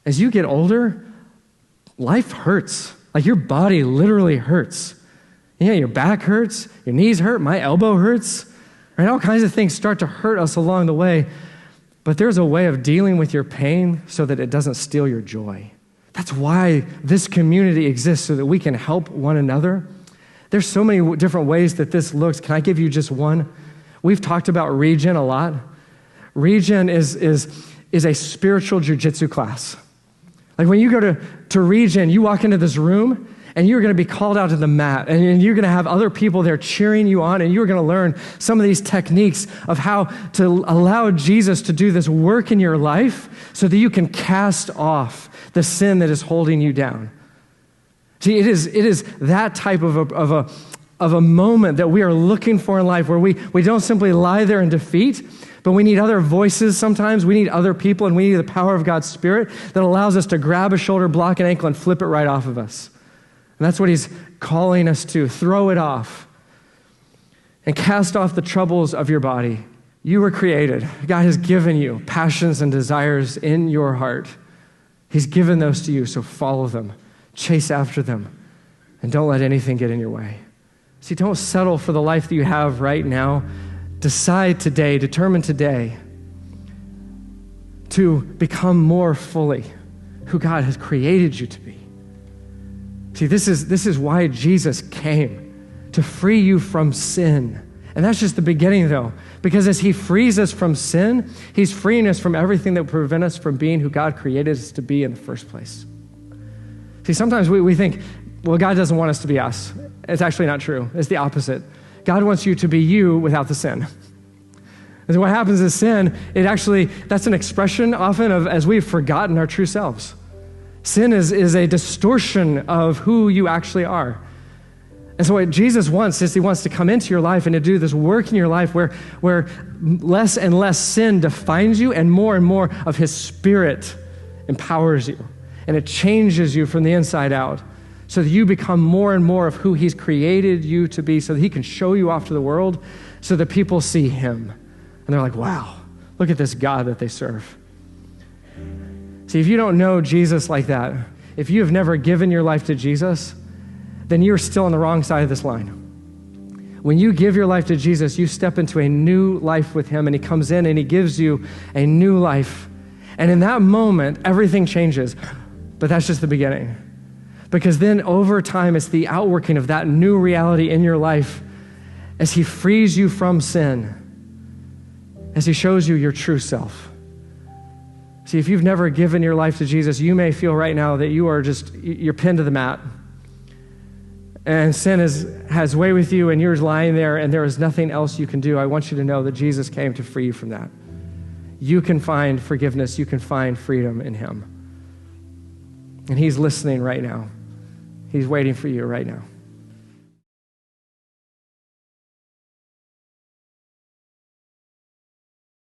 As you get older, life hurts. Like your body literally hurts. Yeah, your back hurts, your knees hurt, my elbow hurts. Right? All kinds of things start to hurt us along the way. But there's a way of dealing with your pain so that it doesn't steal your joy. That's why this community exists, so that we can help one another. There's so many different ways that this looks. Can I give you just one? We've talked about Regen a lot. Regen is a spiritual jiu-jitsu class. Like when you go to Regen, you walk into this room and you're going to be called out to the mat, and you're going to have other people there cheering you on, and you're going to learn some of these techniques of how to allow Jesus to do this work in your life so that you can cast off the sin that is holding you down. See, it is that type of a moment that we are looking for in life, where we don't simply lie there in defeat, but we need other voices sometimes. We need other people, and we need the power of God's Spirit that allows us to grab a shoulder, block an ankle, and flip it right off of us. And that's what he's calling us to. Throw it off and cast off the troubles of your body. You were created. God has given you passions and desires in your heart. He's given those to you, so follow them. Chase after them. And don't let anything get in your way. See, don't settle for the life that you have right now. Decide today, determine today to become more fully who God has created you to be. See, this is why Jesus came, to free you from sin. And that's just the beginning, though, because as he frees us from sin, he's freeing us from everything that would prevent us from being who God created us to be in the first place. See, sometimes we think, well, God doesn't want us to be us. It's actually not true. It's the opposite. God wants you to be you without the sin. And what happens is sin, that's an expression often of as we've forgotten our true selves. Sin is a distortion of who you actually are. And so what Jesus wants is he wants to come into your life and to do this work in your life where less and less sin defines you and more of his Spirit empowers you. And it changes you from the inside out so that you become more and more of who he's created you to be, so that he can show you off to the world so that people see him. And they're like, wow, look at this God that they serve. See, if you don't know Jesus like that, if you have never given your life to Jesus, then you're still on the wrong side of this line. When you give your life to Jesus, you step into a new life with him, and he comes in and he gives you a new life. And in that moment, everything changes. But that's just the beginning. Because then over time, it's the outworking of that new reality in your life as he frees you from sin, as he shows you your true self. See, if you've never given your life to Jesus, you may feel right now that you're pinned to the mat. And sin has way with you, and you're lying there, and there is nothing else you can do. I want you to know that Jesus came to free you from that. You can find forgiveness. You can find freedom in him. And he's listening right now. He's waiting for you right now.